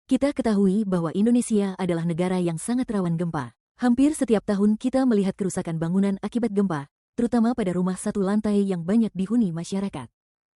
Kita ketahui bahwa Indonesia adalah negara yang sangat rawan gempa. Hampir setiap tahun kita melihat kerusakan bangunan akibat gempa, terutama pada rumah satu lantai yang banyak dihuni masyarakat.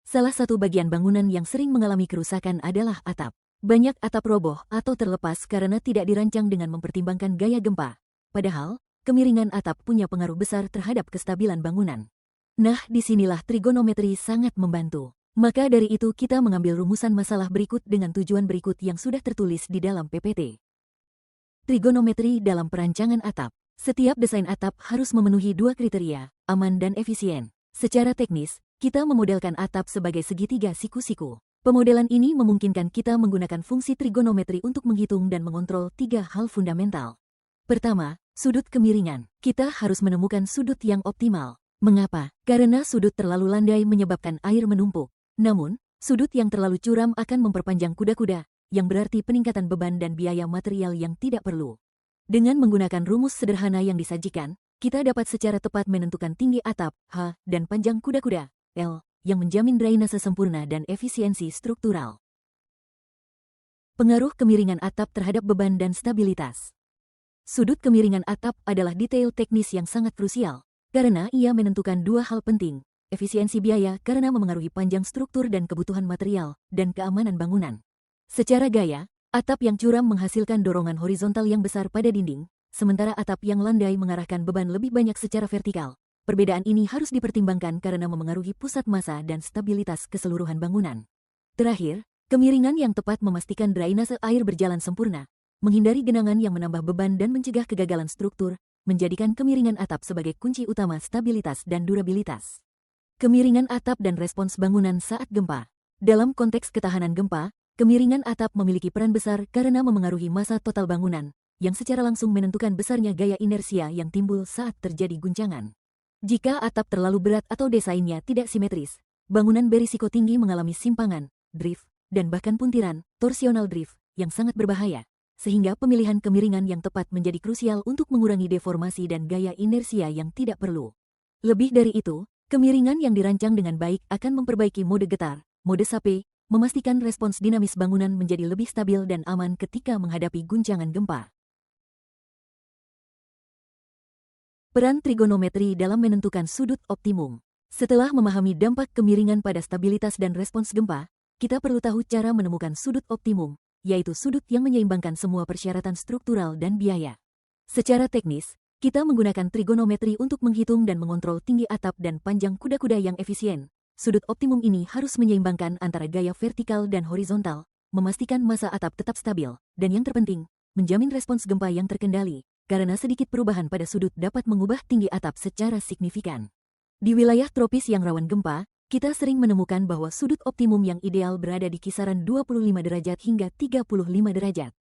Salah satu bagian bangunan yang sering mengalami kerusakan adalah atap. Banyak atap roboh atau terlepas karena tidak dirancang dengan mempertimbangkan gaya gempa. Padahal, kemiringan atap punya pengaruh besar terhadap kestabilan bangunan. Nah, disinilah trigonometri sangat membantu. Maka dari itu kita mengambil rumusan masalah berikut dengan tujuan berikut yang sudah tertulis di dalam PPT. Trigonometri dalam perancangan atap. Setiap desain atap harus memenuhi dua kriteria, aman dan efisien. Secara teknis, kita memodelkan atap sebagai segitiga siku-siku. Pemodelan ini memungkinkan kita menggunakan fungsi trigonometri untuk menghitung dan mengontrol tiga hal fundamental. Pertama, sudut kemiringan. Kita harus menemukan sudut yang optimal. Mengapa? Karena sudut terlalu landai menyebabkan air menumpuk. Namun, sudut yang terlalu curam akan memperpanjang kuda-kuda, yang berarti peningkatan beban dan biaya material yang tidak perlu. Dengan menggunakan rumus sederhana yang disajikan, kita dapat secara tepat menentukan tinggi atap, H, dan panjang kuda-kuda, L, yang menjamin drainase sempurna dan efisiensi struktural. Pengaruh kemiringan atap terhadap beban dan stabilitas. Sudut kemiringan atap adalah detail teknis yang sangat krusial, karena ia menentukan dua hal penting, efisiensi biaya karena memengaruhi panjang struktur dan kebutuhan material, dan keamanan bangunan. Secara gaya, atap yang curam menghasilkan dorongan horizontal yang besar pada dinding, sementara atap yang landai mengarahkan beban lebih banyak secara vertikal. Perbedaan ini harus dipertimbangkan karena memengaruhi pusat massa dan stabilitas keseluruhan bangunan. Terakhir, kemiringan yang tepat memastikan drainase air berjalan sempurna, menghindari genangan yang menambah beban dan mencegah kegagalan struktur, menjadikan kemiringan atap sebagai kunci utama stabilitas dan durabilitas. Kemiringan atap dan respons bangunan saat gempa. Dalam konteks ketahanan gempa, kemiringan atap memiliki peran besar karena memengaruhi massa total bangunan, yang secara langsung menentukan besarnya gaya inersia yang timbul saat terjadi guncangan. Jika atap terlalu berat atau desainnya tidak simetris, bangunan berisiko tinggi mengalami simpangan, drift, dan bahkan puntiran, torsional drift, yang sangat berbahaya. Sehingga pemilihan kemiringan yang tepat menjadi krusial untuk mengurangi deformasi dan gaya inersia yang tidak perlu. Lebih dari itu, kemiringan yang dirancang dengan baik akan memperbaiki mode getar, mode sape, memastikan respons dinamis bangunan menjadi lebih stabil dan aman ketika menghadapi guncangan gempa. Peran trigonometri dalam menentukan sudut optimum. Setelah memahami dampak kemiringan pada stabilitas dan respons gempa, kita perlu tahu cara menemukan sudut optimum, yaitu sudut yang menyeimbangkan semua persyaratan struktural dan biaya. Secara teknis, kita menggunakan trigonometri untuk menghitung dan mengontrol tinggi atap dan panjang kuda-kuda yang efisien. Sudut optimum ini harus menyeimbangkan antara gaya vertikal dan horizontal, memastikan massa atap tetap stabil, dan yang terpenting, menjamin respons gempa yang terkendali, karena sedikit perubahan pada sudut dapat mengubah tinggi atap secara signifikan. Di wilayah tropis yang rawan gempa, kita sering menemukan bahwa sudut optimum yang ideal berada di kisaran 25 derajat hingga 35 derajat.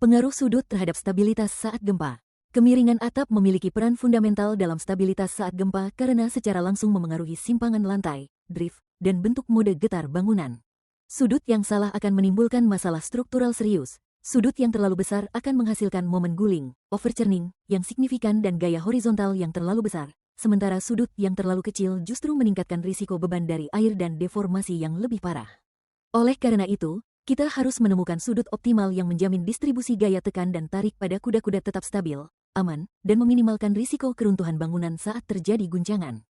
Pengaruh sudut terhadap stabilitas saat gempa. Kemiringan atap memiliki peran fundamental dalam stabilitas saat gempa karena secara langsung memengaruhi simpangan lantai, drift, dan bentuk mode getar bangunan. Sudut yang salah akan menimbulkan masalah struktural serius. Sudut yang terlalu besar akan menghasilkan momen guling, overturning, yang signifikan dan gaya horizontal yang terlalu besar. Sementara sudut yang terlalu kecil justru meningkatkan risiko beban dari air dan deformasi yang lebih parah. Oleh karena itu, kita harus menemukan sudut optimal yang menjamin distribusi gaya tekan dan tarik pada kuda-kuda tetap stabil, aman, dan meminimalkan risiko keruntuhan bangunan saat terjadi guncangan.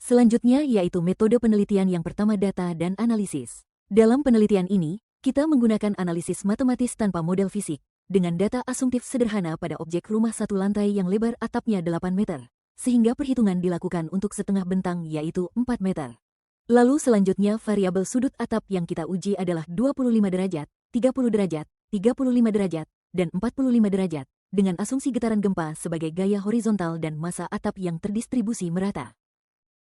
Selanjutnya yaitu metode penelitian yang pertama, data dan analisis. Dalam penelitian ini, kita menggunakan analisis matematis tanpa model fisik, dengan data asumtif sederhana pada objek rumah satu lantai yang lebar atapnya 8 meter. Sehingga perhitungan dilakukan untuk setengah bentang yaitu 4 meter. Lalu selanjutnya variabel sudut atap yang kita uji adalah 25 derajat, 30 derajat, 35 derajat, dan 45 derajat, dengan asumsi getaran gempa sebagai gaya horizontal dan massa atap yang terdistribusi merata.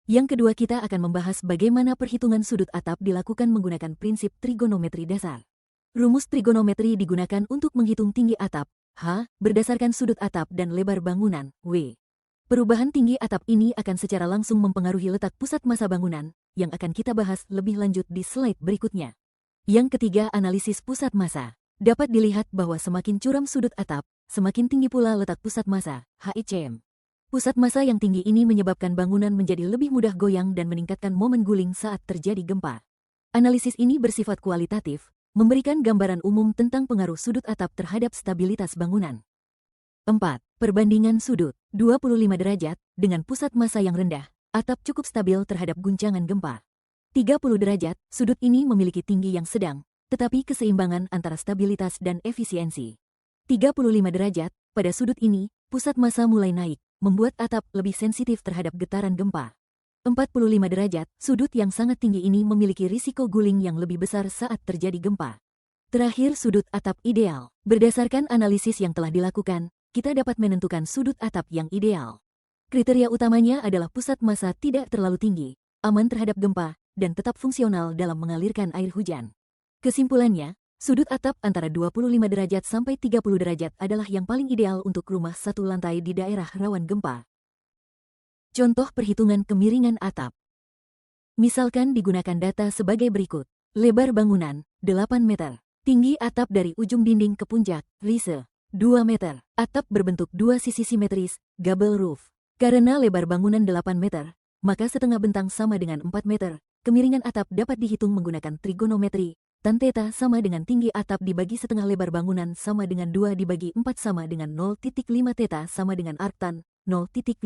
Yang kedua kita akan membahas bagaimana perhitungan sudut atap dilakukan menggunakan prinsip trigonometri dasar. Rumus trigonometri digunakan untuk menghitung tinggi atap, H, berdasarkan sudut atap dan lebar bangunan, W. Perubahan tinggi atap ini akan secara langsung mempengaruhi letak pusat massa bangunan, yang akan kita bahas lebih lanjut di slide berikutnya. Yang ketiga, analisis pusat massa. Dapat dilihat bahwa semakin curam sudut atap, semakin tinggi pula letak pusat massa, HICM. Pusat massa yang tinggi ini menyebabkan bangunan menjadi lebih mudah goyang dan meningkatkan momen guling saat terjadi gempa. Analisis ini bersifat kualitatif, memberikan gambaran umum tentang pengaruh sudut atap terhadap stabilitas bangunan. 4. Perbandingan sudut 25 derajat dengan pusat massa yang rendah, atap cukup stabil terhadap guncangan gempa. 30 derajat, sudut ini memiliki tinggi yang sedang, tetapi keseimbangan antara stabilitas dan efisiensi. 35 derajat, pada sudut ini, pusat massa mulai naik, membuat atap lebih sensitif terhadap getaran gempa. 45 derajat, sudut yang sangat tinggi ini memiliki risiko guling yang lebih besar saat terjadi gempa. Terakhir, sudut atap ideal. Berdasarkan analisis yang telah dilakukan, kita dapat menentukan sudut atap yang ideal. Kriteria utamanya adalah pusat massa tidak terlalu tinggi, aman terhadap gempa, dan tetap fungsional dalam mengalirkan air hujan. Kesimpulannya, sudut atap antara 25 derajat sampai 30 derajat adalah yang paling ideal untuk rumah satu lantai di daerah rawan gempa. Contoh perhitungan kemiringan atap. Misalkan digunakan data sebagai berikut. Lebar bangunan, 8 meter. Tinggi atap dari ujung dinding ke puncak, rise, 2 meter. Atap berbentuk dua sisi simetris, gable roof. Karena lebar bangunan 8 meter, maka setengah bentang sama dengan 4 meter. Kemiringan atap dapat dihitung menggunakan trigonometri. Tan theta sama dengan tinggi atap dibagi setengah lebar bangunan sama dengan 2 dibagi 4 sama dengan 0,5 theta sama dengan arctan, 0,5,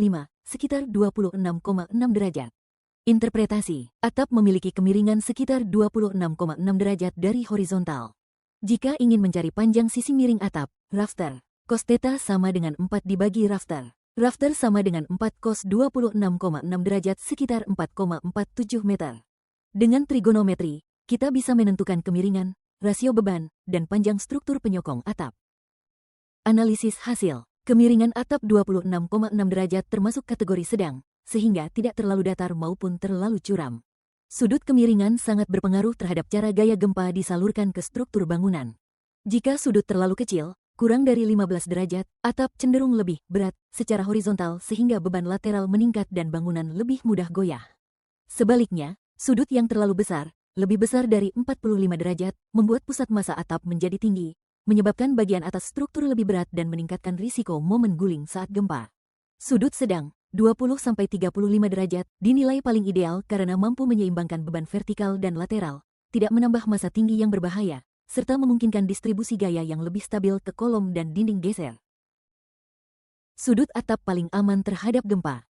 sekitar 26,6 derajat. Interpretasi, atap memiliki kemiringan sekitar 26,6 derajat dari horizontal. Jika ingin mencari panjang sisi miring atap, rafter, cos theta sama dengan 4 dibagi rafter. Rafter sama dengan 4 cos 26,6 derajat sekitar 4,47 meter. Dengan trigonometri, kita bisa menentukan kemiringan, rasio beban, dan panjang struktur penyokong atap. Analisis hasil. Kemiringan atap 26,6 derajat termasuk kategori sedang, sehingga tidak terlalu datar maupun terlalu curam. Sudut kemiringan sangat berpengaruh terhadap cara gaya gempa disalurkan ke struktur bangunan. Jika sudut terlalu kecil, kurang dari 15 derajat, atap cenderung lebih berat secara horizontal sehingga beban lateral meningkat dan bangunan lebih mudah goyah. Sebaliknya, sudut yang terlalu besar, lebih besar dari 45 derajat, membuat pusat massa atap menjadi tinggi, menyebabkan bagian atas struktur lebih berat dan meningkatkan risiko momen guling saat gempa. Sudut sedang, 20-35 derajat, dinilai paling ideal karena mampu menyeimbangkan beban vertikal dan lateral, tidak menambah massa tinggi yang berbahaya, serta memungkinkan distribusi gaya yang lebih stabil ke kolom dan dinding geser. Sudut atap paling aman terhadap gempa.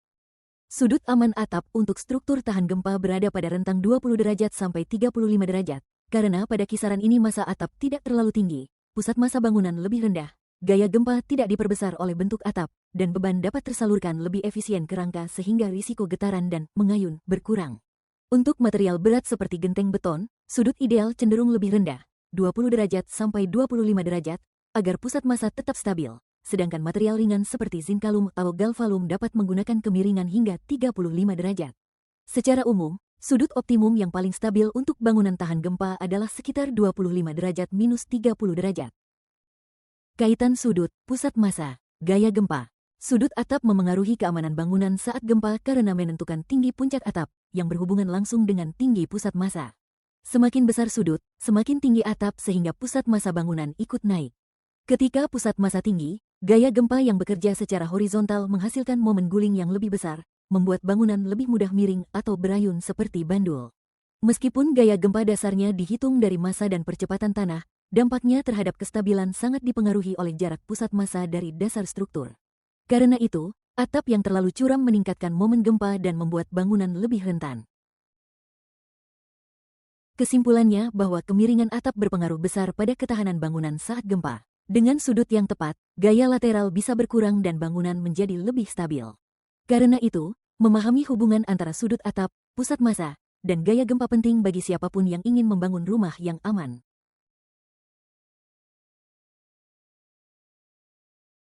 Sudut aman atap untuk struktur tahan gempa berada pada rentang 20 derajat sampai 35 derajat, karena pada kisaran ini massa atap tidak terlalu tinggi, pusat massa bangunan lebih rendah, gaya gempa tidak diperbesar oleh bentuk atap, dan beban dapat tersalurkan lebih efisien ke rangka sehingga risiko getaran dan mengayun berkurang. Untuk material berat seperti genteng beton, sudut ideal cenderung lebih rendah, 20 derajat sampai 25 derajat, agar pusat massa tetap stabil, sedangkan material ringan seperti zinkalum atau galvalum dapat menggunakan kemiringan hingga 35 derajat. Secara umum, sudut optimum yang paling stabil untuk bangunan tahan gempa adalah sekitar 25 derajat minus 30 derajat. Kaitan sudut, pusat massa, gaya gempa. Sudut atap memengaruhi keamanan bangunan saat gempa karena menentukan tinggi puncak atap, yang berhubungan langsung dengan tinggi pusat massa. Semakin besar sudut, semakin tinggi atap sehingga pusat massa bangunan ikut naik. Ketika pusat massa tinggi, gaya gempa yang bekerja secara horizontal menghasilkan momen guling yang lebih besar, membuat bangunan lebih mudah miring atau berayun seperti bandul. Meskipun gaya gempa dasarnya dihitung dari massa dan percepatan tanah, dampaknya terhadap kestabilan sangat dipengaruhi oleh jarak pusat massa dari dasar struktur. Karena itu, atap yang terlalu curam meningkatkan momen gempa dan membuat bangunan lebih rentan. Kesimpulannya bahwa kemiringan atap berpengaruh besar pada ketahanan bangunan saat gempa. Dengan sudut yang tepat, gaya lateral bisa berkurang dan bangunan menjadi lebih stabil. Karena itu, memahami hubungan antara sudut atap, pusat massa, dan gaya gempa penting bagi siapapun yang ingin membangun rumah yang aman.